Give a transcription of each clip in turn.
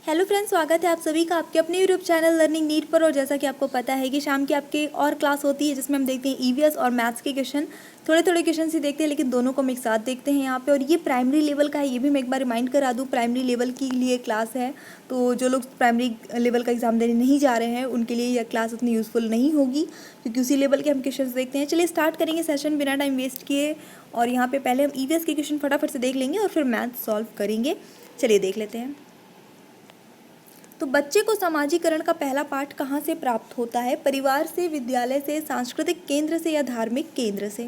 Hello friends, स्वागत है आप सभी का आपके अपने यूट्यूब चैनल लर्निंग नीट पर। और जैसा कि आपको पता है कि शाम की आपके और क्लास होती है जिसमें हम देखते हैं ईवीएस और मैथ्स के क्वेश्चन। थोड़े थोड़े क्वेश्चन ही देखते हैं लेकिन दोनों को हम एक साथ देखते हैं यहाँ पे। और ये प्राइमरी लेवल का है, ये भी मैं एक बार रिमाइंड करा दूँ, प्राइमरी लेवल के लिए क्लास है। तो जो लोग प्राइमरी लेवल का एग्जाम देने नहीं जा रहे हैं उनके लिए यह क्लास उतनी यूज़फुल नहीं होगी क्योंकि उसी लेवल के हम क्वेश्चन देखते हैं। चलिए स्टार्ट करेंगे सेशन बिना टाइम वेस्ट किए। और यहाँ पे पहले हम ईवीएस के क्वेश्चन फटाफट से देख लेंगे और फिर मैथ्स सॉल्व करेंगे। चलिए देख लेते हैं। तो बच्चे को समाजीकरण का पहला पाठ कहाँ से प्राप्त होता है? परिवार से, विद्यालय से, सांस्कृतिक केंद्र से या धार्मिक केंद्र से?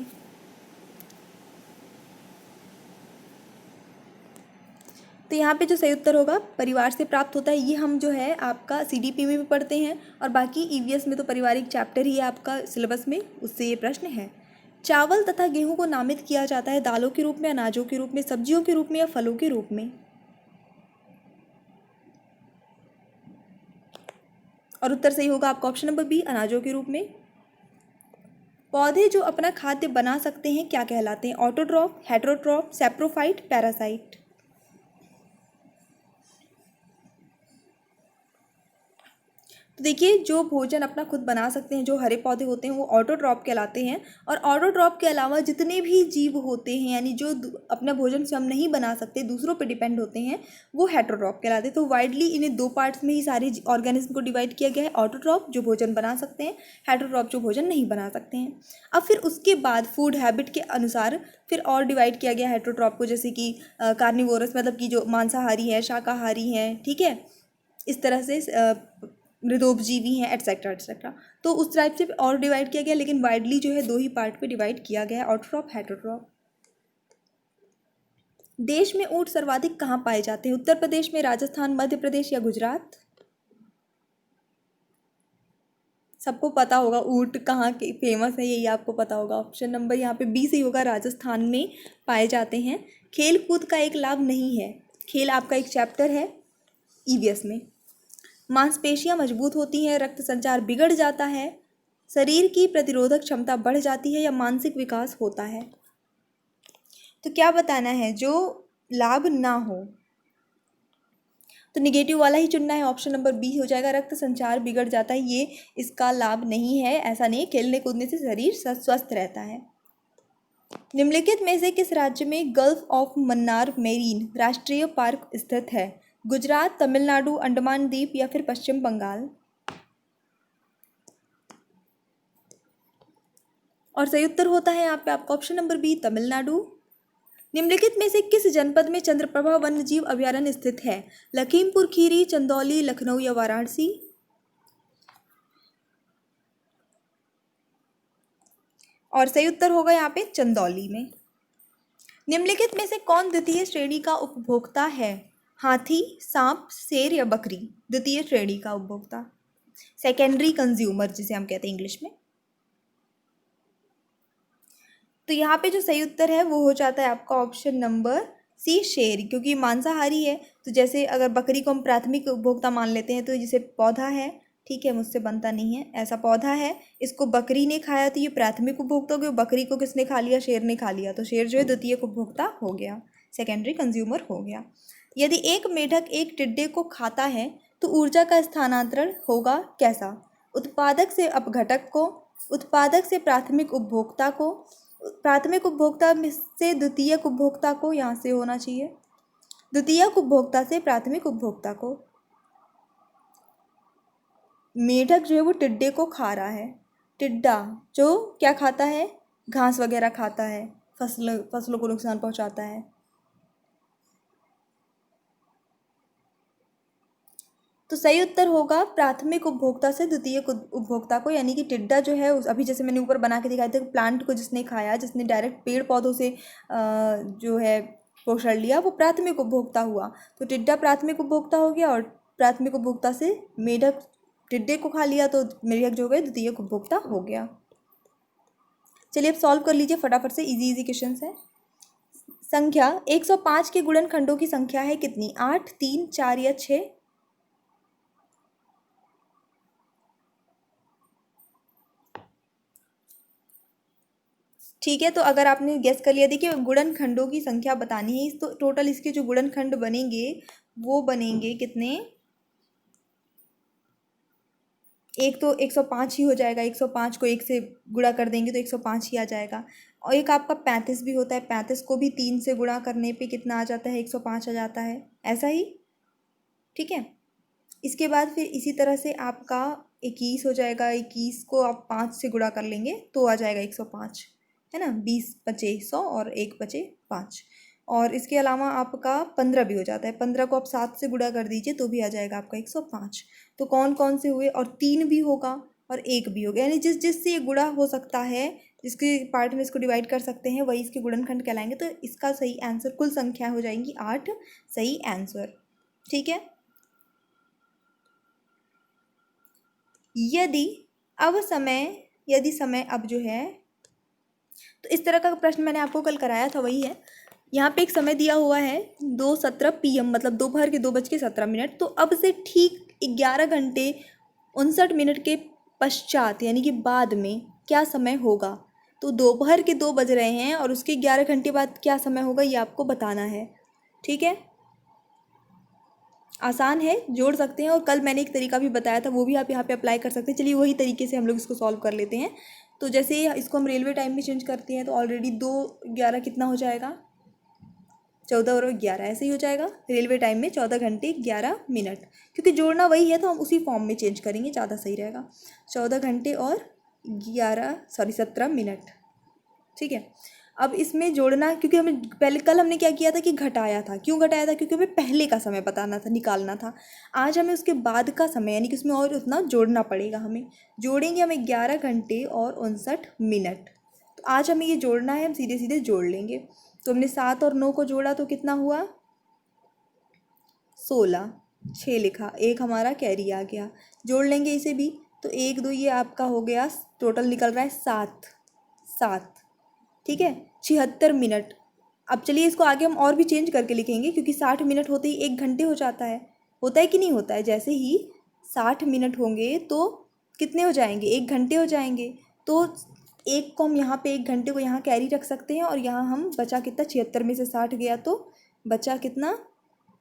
तो यहाँ पे जो सही उत्तर होगा परिवार से प्राप्त होता है। ये हम जो है आपका सीडीपी में भी पढ़ते हैं और बाकी ईवीएस में तो पारिवारिक चैप्टर ही है आपका सिलेबस में, उससे ये प्रश्न है। चावल तथा गेहूं को नामित किया जाता है दालों के रूप में, अनाजों के रूप में, सब्जियों के रूप में या फलों के रूप में? और उत्तर सही होगा आपका ऑप्शन नंबर बी, अनाजों के रूप में। पौधे जो अपना खाद्य बना सकते हैं क्या कहलाते हैं? Autotroph, heterotroph, saprophyte, parasite? तो देखिए, जो भोजन अपना खुद बना सकते हैं, जो हरे पौधे होते हैं वो ऑटोट्रॉफ कहलाते हैं। और ऑटोट्रॉफ के अलावा जितने भी जीव होते हैं यानी जो अपना भोजन स्वयं नहीं बना सकते, दूसरों पर डिपेंड होते हैं, वो हेटेरोट्रॉफ कहलाते हैं। तो वाइडली इन्हें दो पार्ट्स में ही सारे ऑर्गेनिज्म को डिवाइड किया गया है, ऑटोट्रॉफ जो भोजन बना सकते हैं, हेटेरोट्रॉफ जो भोजन नहीं बना सकते हैं। अब फिर उसके बाद फूड हैबिट के अनुसार फिर और डिवाइड किया गया हेटेरोट्रॉफ को, जैसे कि कार्निवोरस मतलब कि जो मांसाहारी है, शाकाहारी हैं, ठीक है, इस तरह से मृदोपजीवी हैं, एटसेट्रा एटसेट्रा। तो उस टाइप से और डिवाइड किया गया, लेकिन वाइडली जो है दो ही पार्ट पे डिवाइड किया गया है, ऑटोट्रॉफ, हेटेरोट्रॉफ। देश में ऊंट सर्वाधिक कहाँ पाए जाते हैं? उत्तर प्रदेश में, राजस्थान, मध्य प्रदेश या गुजरात? सबको पता होगा ऊंट कहाँ के फेमस है, यही आपको पता होगा। ऑप्शन नंबर यहाँ पे बी सही होगा, राजस्थान में पाए जाते हैं। खेल कूद का एक लाभ नहीं है, खेल आपका एक चैप्टर है ईवीएस में। मांसपेशियां मजबूत होती हैं, रक्त संचार बिगड़ जाता है, शरीर की प्रतिरोधक क्षमता बढ़ जाती है या मानसिक विकास होता है? तो क्या बताना है जो लाभ ना हो? तो निगेटिव वाला ही चुनना है, ऑप्शन नंबर बी हो जाएगा, रक्त संचार बिगड़ जाता है, ये इसका लाभ नहीं है। ऐसा नहीं, खेलने कूदने से शरीर स्वस्थ रहता है। निम्नलिखित में से किस राज्य में गल्फ ऑफ मन्नार मेरीन राष्ट्रीय पार्क स्थित है? गुजरात, तमिलनाडु, अंडमान द्वीप या फिर पश्चिम बंगाल? और सही उत्तर होता है यहाँ पे आपका ऑप्शन नंबर बी, तमिलनाडु। निम्नलिखित में से किस जनपद में चंद्रप्रभा वन्य जीव अभयारण्य स्थित है? लखीमपुर खीरी, चंदौली, लखनऊ या वाराणसी? और सही उत्तर होगा यहाँ पे चंदौली में। निम्नलिखित में से कौन द्वितीय श्रेणी का उपभोक्ता है? हाथी, सांप, शेर या बकरी? द्वितीय श्रेणी का उपभोक्ता, सेकेंडरी कंज्यूमर जिसे हम कहते हैं इंग्लिश में। तो यहाँ पे जो सही उत्तर है वो हो जाता है आपका ऑप्शन नंबर सी, शेर, क्योंकि मांसाहारी है। तो जैसे अगर बकरी को हम प्राथमिक उपभोक्ता मान लेते हैं तो जैसे पौधा है, ठीक है, मुझसे बनता नहीं है, ऐसा पौधा है, इसको बकरी ने खाया तो ये प्राथमिक उपभोक्ता हो गया। बकरी को किसने खा लिया? शेर ने खा लिया, तो शेर जो है द्वितीय उपभोक्ता हो गया, सेकेंडरी कंज्यूमर हो गया। यदि एक मेढक एक टिड्डे को खाता है तो ऊर्जा का स्थानांतरण होगा कैसा? उत्पादक से अपघटक को, उत्पादक से प्राथमिक उपभोक्ता को, प्राथमिक उपभोक्ता से द्वितीयक उपभोक्ता को, यहाँ से होना चाहिए द्वितीयक उपभोक्ता से प्राथमिक उपभोक्ता को। मेढक जो है वो टिड्डे को खा रहा है, टिड्डा जो क्या खाता है? घास वगैरह खाता है, फसलों को नुकसान पहुंचाता है। तो सही उत्तर होगा प्राथमिक उपभोक्ता से द्वितीयक उपभोक्ता को, यानी कि टिड्डा जो है अभी जैसे मैंने ऊपर बना के दिखाया था, प्लांट को जिसने खाया, जिसने डायरेक्ट पेड़ पौधों से जो है पोषण लिया, वो प्राथमिक उपभोक्ता हुआ। तो टिड्डा प्राथमिक उपभोक्ता हो गया और प्राथमिक उपभोक्ता से मेढक टिड्डे को खा लिया तो मेढक जो गए द्वितीयक उपभोक्ता हो गया। चलिए अब सॉल्व कर लीजिए फटाफट से, इजी इजी क्वेश्चन है। संख्या 105 के गुणनखंडों की संख्या है कितनी? 8, 3, 4 या 6? ठीक है, तो अगर आपने गेस कर लिया, देखिए गुणनखंडों की संख्या बतानी है, तो टोटल इसके जो गुणनखंड बनेंगे वो बनेंगे कितने? एक तो 105 ही हो जाएगा, 105 को 1 से गुणा कर देंगे तो 105 ही आ जाएगा। और एक आपका 35 भी होता है, 35 को भी 3 से गुणा करने पे कितना आ जाता है, 105 आ जाता है, ऐसा ही। ठीक है, इसके बाद फिर इसी तरह से आपका 21 हो जाएगा, 21 को आप 5 से गुणा कर लेंगे तो आ जाएगा 105, है ना। 20 बचे 100 और 1 बचे 5। और इसके अलावा आपका 15 भी हो जाता है, 15 को आप 7 से गुणा कर दीजिए तो भी आ जाएगा आपका 105। तो कौन कौन से हुए, और 3 भी होगा और 1 भी होगा, यानी जिस जिससे ये गुणा हो सकता है, जिसके पार्ट में इसको डिवाइड कर सकते हैं, वही इसके गुणनखंड कहलाएंगे। तो इसका सही आंसर, कुल संख्या हो जाएंगी 8, सही आंसर। ठीक है, यदि समय अब जो है, तो इस तरह का प्रश्न मैंने आपको कल कराया था, वही है। यहाँ पे एक समय दिया हुआ है 2:17 PM, मतलब दोपहर के 2:17। तो अब से ठीक 11 घंटे 59 मिनट के पश्चात, यानी कि बाद में क्या समय होगा। तो दोपहर के 2 बज रहे हैं और उसके 11 घंटे बाद क्या समय होगा, ये आपको बताना है। ठीक है, आसान है, जोड़ सकते हैं। और कल मैंने एक तरीका भी बताया था, वो भी आप यहाँ पे अप्लाई कर सकते हैं। चलिए वही तरीके से हम लोग इसको सॉल्व कर लेते हैं। तो जैसे इसको हम रेलवे टाइम में चेंज करते हैं तो ऑलरेडी 2:11 कितना हो जाएगा, 14 और 11 ऐसे ही हो जाएगा। रेलवे टाइम में 14 घंटे 11 मिनट, क्योंकि जोड़ना वही है तो हम उसी फॉर्म में चेंज करेंगे, ज़्यादा सही रहेगा। 14 घंटे और 17 मिनट। ठीक है, अब इसमें जोड़ना, क्योंकि हमें पहले कल हमने क्या किया था कि घटाया था। क्यों घटाया था, क्योंकि हमें पहले का समय बताना था, निकालना था। आज हमें उसके बाद का समय, यानी कि उसमें और उतना जोड़ना पड़ेगा। हमें जोड़ेंगे हम 11 घंटे और 59 मिनट। तो आज हमें ये जोड़ना है, हम सीधे सीधे जोड़ लेंगे। तो हमने 7 और 9 को जोड़ा तो कितना हुआ, 16, 6 लिखा, एक हमारा कैरी आ गया। जोड़ लेंगे इसे भी, तो 1 2 ये आपका हो गया, टोटल निकल रहा है 7 7। ठीक है, 76 मिनट। अब चलिए इसको आगे हम और भी चेंज करके लिखेंगे, क्योंकि 60 मिनट होते ही 1 घंटे हो जाता है। होता है कि नहीं होता है, जैसे ही 60 मिनट होंगे तो कितने हो जाएंगे, 1 घंटे हो जाएंगे। तो एक को हम यहाँ पे 1 घंटे को यहाँ कैरी रख सकते हैं, और यहाँ हम बचा कितना, 76 में से 60 गया तो बचा कितना,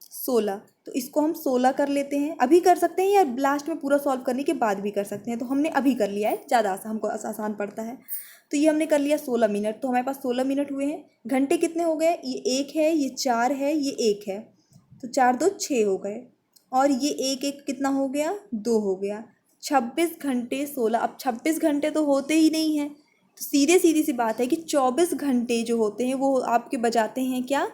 16। तो इसको हम 16 कर लेते हैं, अभी कर सकते हैं या लास्ट में पूरा सॉल्व करने के बाद भी कर सकते हैं। तो हमने अभी कर लिया है, ज़्यादा हमको आसान पड़ता है। तो ये हमने कर लिया 16 मिनट, तो हमारे पास 16 मिनट हुए हैं। घंटे कितने हो गए, ये 1 है, ये 4 है, ये 1 है, तो 4 2 6 हो गए, और ये 1 1 कितना हो गया, 2 हो गया। 26 घंटे 16, अब 26 घंटे तो होते ही नहीं हैं, तो सीधे सीधी सी बात है कि 24 घंटे जो होते हैं वो आपके बजाते हैं क्या,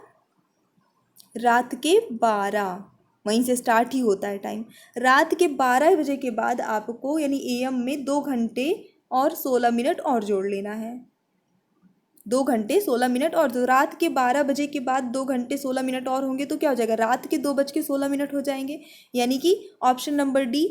रात के 12। वहीं से स्टार्ट ही होता है टाइम। रात के 12 बजे के बाद आपको, यानी AM में 2 घंटे और 16 मिनट और जोड़ लेना है। 2 घंटे 16 मिनट, और तो रात के 12 बजे के बाद 2 घंटे 16 मिनट और होंगे तो क्या हो जाएगा, रात के 2:16 हो जाएंगे। यानी कि ऑप्शन नंबर डी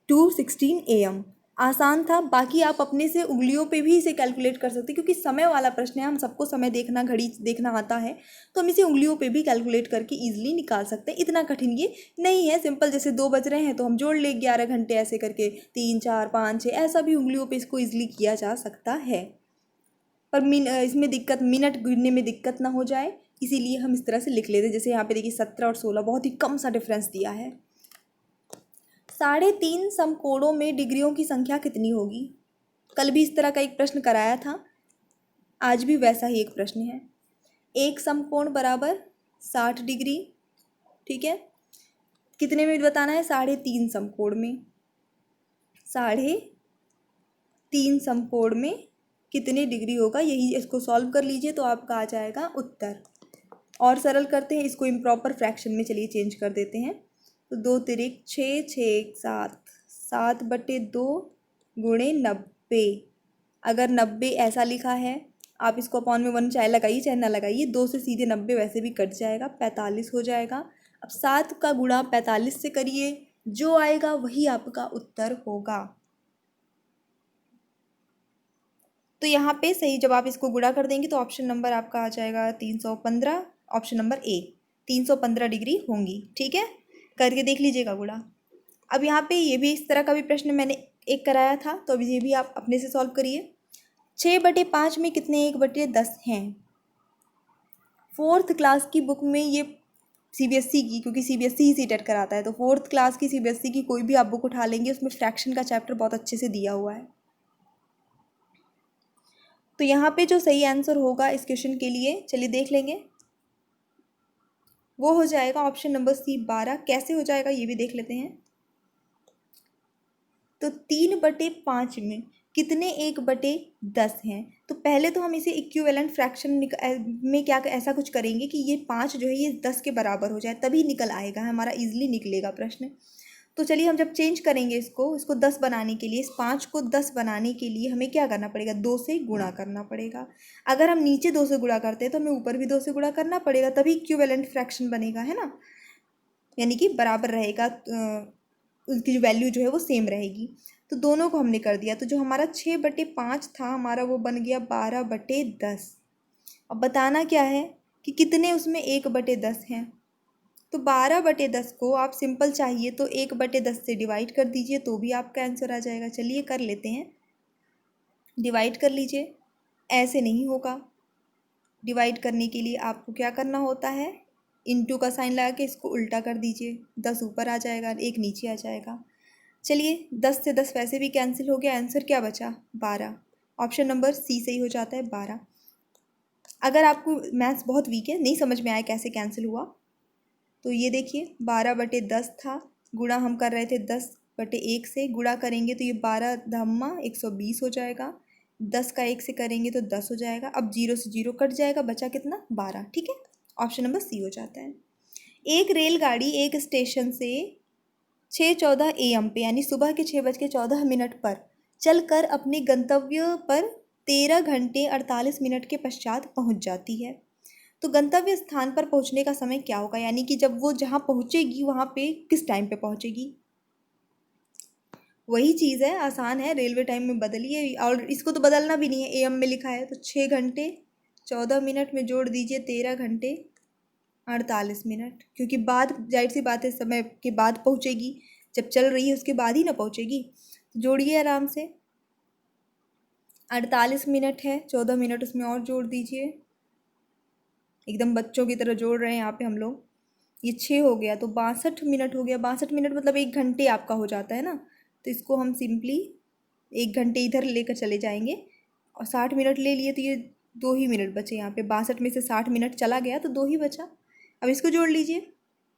2:16 AM। आसान था। बाकी आप अपने से उंगलियों पे भी इसे कैलकुलेट कर सकते हैं, क्योंकि समय वाला प्रश्न है, हम सबको समय देखना, घड़ी देखना आता है, तो हम इसे उंगलियों पे भी कैलकुलेट करके ईजिली निकाल सकते हैं। इतना कठिन ये नहीं है, सिंपल। जैसे 2 बज रहे हैं तो हम जोड़ ले 11 घंटे, ऐसे करके 3 4 5 6, ऐसा भी उंगलियों पे इसको ईजिली किया जा सकता है। पर इसमें दिक्कत, मिनट गिनने में दिक्कत ना हो जाए, इसीलिए हम इस तरह से लिख लेते हैं। जैसे यहाँ पे देखिए 17 और 16, बहुत ही कम सा डिफरेंस दिया है। 3.5 समकोणों में डिग्रियों की संख्या कितनी होगी। कल भी इस तरह का एक प्रश्न कराया था, आज भी वैसा ही एक प्रश्न है। एक समकोण बराबर 60 डिग्री। ठीक है, कितने में बताना है, 3.5 समकोण में। 3.5 समकोण में कितने डिग्री होगा, यही इसको सॉल्व कर लीजिए तो आपका आ जाएगा उत्तर। और सरल करते हैं इसको, इम्प्रॉपर फ्रैक्शन में चलिए चेंज कर देते हैं। तो 2 तिरिक 6 6 7, 7/2 गुणे 90। अगर 90 ऐसा लिखा है, आप इसको अपॉन में 1 चाहे लगाइए चाहे ना लगाइए, 2 से सीधे 90 वैसे भी कट जाएगा, 45 हो जाएगा। अब 7 का गुणा 45 से करिए, जो आएगा वही आपका उत्तर होगा। तो यहाँ पे सही जब आप इसको गुणा कर देंगे तो ऑप्शन नंबर आपका आ जाएगा 315, ऑप्शन नंबर ए 315 डिग्री होंगी। ठीक है, करके देख लीजिएगा गुणा। अब यहाँ पे ये भी इस तरह का भी प्रश्न मैंने एक कराया था, तो अब ये भी आप अपने से सॉल्व करिए। 6/5 में कितने 1/10 हैं। 4th क्लास की बुक में ये सीबीएसई की, क्योंकि सीबीएसई ही सीटेट कराता है, तो 4th क्लास की सीबीएसई की कोई भी आप बुक उठा लेंगे, उसमें फ्रैक्शन का चैप्टर बहुत अच्छे से दिया हुआ है। तो यहाँ पे जो सही आंसर होगा इस क्वेश्चन के लिए, चलिए देख लेंगे, वो हो जाएगा ऑप्शन नंबर सी 12। कैसे हो जाएगा ये भी देख लेते हैं। तो 3/5 में कितने 1/10 हैं? तो पहले तो हम इसे इक्विवेलेंट फ्रैक्शन में क्या ऐसा कुछ करेंगे कि ये 5 जो है ये 10 के बराबर हो जाए, तभी निकल आएगा, हमारा इजीली निकलेगा प्रश्न। तो चलिए हम जब चेंज करेंगे इसको 10 बनाने के लिए, इस 5 को 10 बनाने के लिए हमें क्या करना पड़ेगा, 2 से गुणा करना पड़ेगा। अगर हम नीचे 2 से गुणा करते हैं तो हमें ऊपर भी 2 से गुणा करना पड़ेगा, तभी इक्विवेलेंट फ्रैक्शन बनेगा, है ना, यानी कि बराबर रहेगा, उसकी जो वैल्यू जो है वो सेम रहेगी। तो दोनों को हमने कर दिया, तो जो हमारा 6/5 था हमारा वो बन गया 12/10। अब बताना क्या है कि कितने उसमें 1/10 हैं। तो 12/10 को आप सिंपल चाहिए तो 1/10 से डिवाइड कर दीजिए तो भी आपका आंसर आ जाएगा। चलिए कर लेते हैं, डिवाइड कर लीजिए। ऐसे नहीं होगा, डिवाइड करने के लिए आपको क्या करना होता है, इंटू का साइन लगा के इसको उल्टा कर दीजिए, 10 ऊपर आ जाएगा, 1 नीचे आ जाएगा। चलिए 10 से 10 वैसे भी कैंसिल हो गया, आंसर क्या बचा, 12। ऑप्शन नंबर सी सही हो जाता है, 12। अगर आपको मैथ्स बहुत वीक है, नहीं समझ में आया कैसे कैंसिल हुआ, तो ये देखिए 12/10 था, गुणा हम कर रहे थे 10/1 से, गुणा करेंगे तो ये 12 धम्मा 120 हो जाएगा, 10 का 1 से करेंगे तो 10 हो जाएगा। अब 0 से 0 कट जाएगा, बचा कितना, 12। ठीक है, ऑप्शन नंबर सी हो जाता है। एक रेलगाड़ी एक स्टेशन से 6:14 AM पे, यानी सुबह के 6:14 पर चलकर अपने गंतव्य पर 13 घंटे 48 मिनट के पश्चात पहुंच जाती है। तो गंतव्य स्थान पर पहुंचने का समय क्या होगा, यानी कि जब वो जहाँ पहुंचेगी वहाँ पे किस टाइम पे पहुंचेगी। वही चीज़ है, आसान है, रेलवे टाइम में बदलिए, और इसको तो बदलना भी नहीं है, AM में लिखा है, तो 6 घंटे 14 मिनट में जोड़ दीजिए 13 घंटे 48 मिनट, क्योंकि बाद जाहिर सी बात है समय के बाद पहुंचेगी, जब चल रही है उसके बाद ही ना पहुंचेगी। तो जोड़िए आराम से, 48 मिनट है, 14 मिनट उसमें और जोड़ दीजिए, एकदम बच्चों की तरह जोड़ रहे हैं यहाँ पे हम लोग। ये 6 हो गया तो 62 मिनट हो गया, 62 मिनट मतलब 1 घंटे आपका हो जाता है ना, तो इसको हम सिंपली 1 घंटे इधर लेकर चले जाएंगे, और 60 मिनट ले लिए तो ये 2 ही मिनट बचे यहाँ पे, 62 में से 60 मिनट चला गया तो 2 ही बचा। अब इसको जोड़ लीजिए,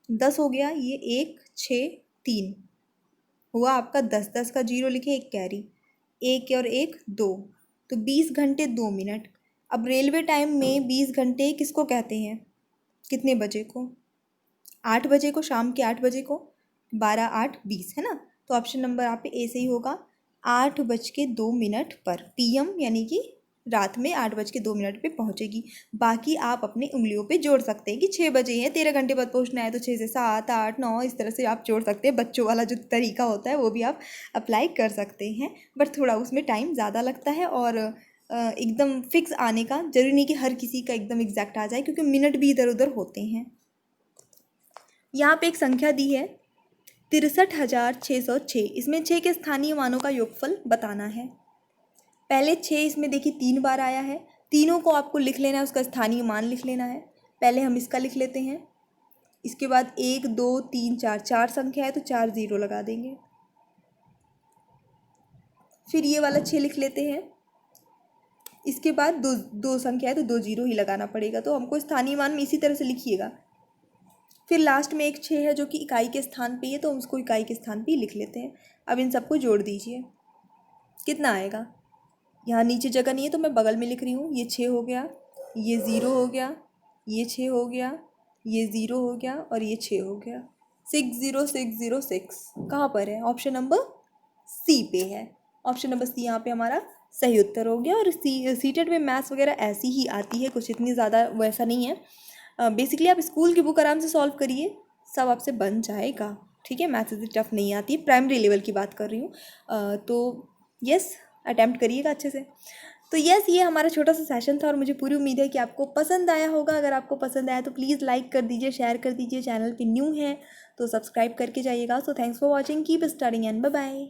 10 हो गया, ये 1 6 3 हुआ आपका 10, 10 का 0 लिखे, 1 कैरी, 1 और 1 2, तो 20 घंटे 2 मिनट। अब रेलवे टाइम में 20 घंटे किसको कहते हैं, कितने बजे को, 8 बजे को, शाम के 8 बजे को, 12 8 20, है ना। तो ऑप्शन नंबर आप पे ए सही होगा, 8:02 पर PM, यानी कि रात में 8:02 पे पहुंचेगी। बाकी आप अपनी उंगलियों पे जोड़ सकते हैं कि 6 बजे हैं, 13 घंटे बाद पहुंचना है, तो 6 से 7 8 9 इस तरह से आप जोड़ सकते हैं। बच्चों वाला जो तरीका होता है वो भी आप अप्लाई कर सकते हैं, बट थोड़ा उसमें टाइम ज़्यादा लगता है, और एकदम फिक्स आने का जरूरी नहीं कि हर किसी का एकदम एग्जैक्ट आ जाए, क्योंकि मिनट भी इधर उधर होते हैं। यहाँ पे एक संख्या दी है 63,606, इसमें 6 के स्थानीय मानों का योगफल बताना है। पहले 6 इसमें देखिए 3 बार आया है, तीनों को आपको लिख लेना है, उसका स्थानीय मान लिख लेना है। पहले हम इसका लिख लेते हैं, इसके बाद 1 2 3 4, 4 संख्या है तो 4 0 लगा देंगे। फिर ये वाला 6 लिख लेते हैं, इसके बाद दो संख्या है तो 2 0 ही लगाना पड़ेगा, तो हमको स्थानीय मान में इसी तरह से लिखिएगा। फिर लास्ट में एक 6 है जो कि इकाई के स्थान पे है, तो हम उसको इकाई के स्थान पे ही लिख लेते हैं। अब इन सबको जोड़ दीजिए, कितना आएगा, यहाँ नीचे जगह नहीं है तो मैं बगल में लिख रही हूँ, ये 6 हो गया, ये 0 हो गया, ये 6 हो गया, ये 0 हो गया, और ये 6 हो गया, 60606 कहाँ पर है, ऑप्शन नंबर सी पे है। ऑप्शन नंबर सी यहाँ पे हमारा सही उत्तर हो गया। और सीटेट में मैथ्स वगैरह ऐसी ही आती है, कुछ इतनी ज़्यादा वैसा नहीं है। बेसिकली आप स्कूल की बुक आराम से सॉल्व करिए, सब आपसे बन जाएगा, ठीक है। मैथ्स इतनी टफ नहीं आती, प्राइमरी लेवल की बात कर रही हूँ। तो यस, अटैम्प्ट करिएगा अच्छे से। तो यस, ये हमारा छोटा सा सेशन था, और मुझे पूरी उम्मीद है कि आपको पसंद आया होगा। अगर आपको पसंद आया तो प्लीज़ लाइक कर दीजिए, शेयर कर दीजिए, चैनल पे न्यू है तो सब्सक्राइब करके जाइएगा। So thanks for watching, keep studying and bye bye.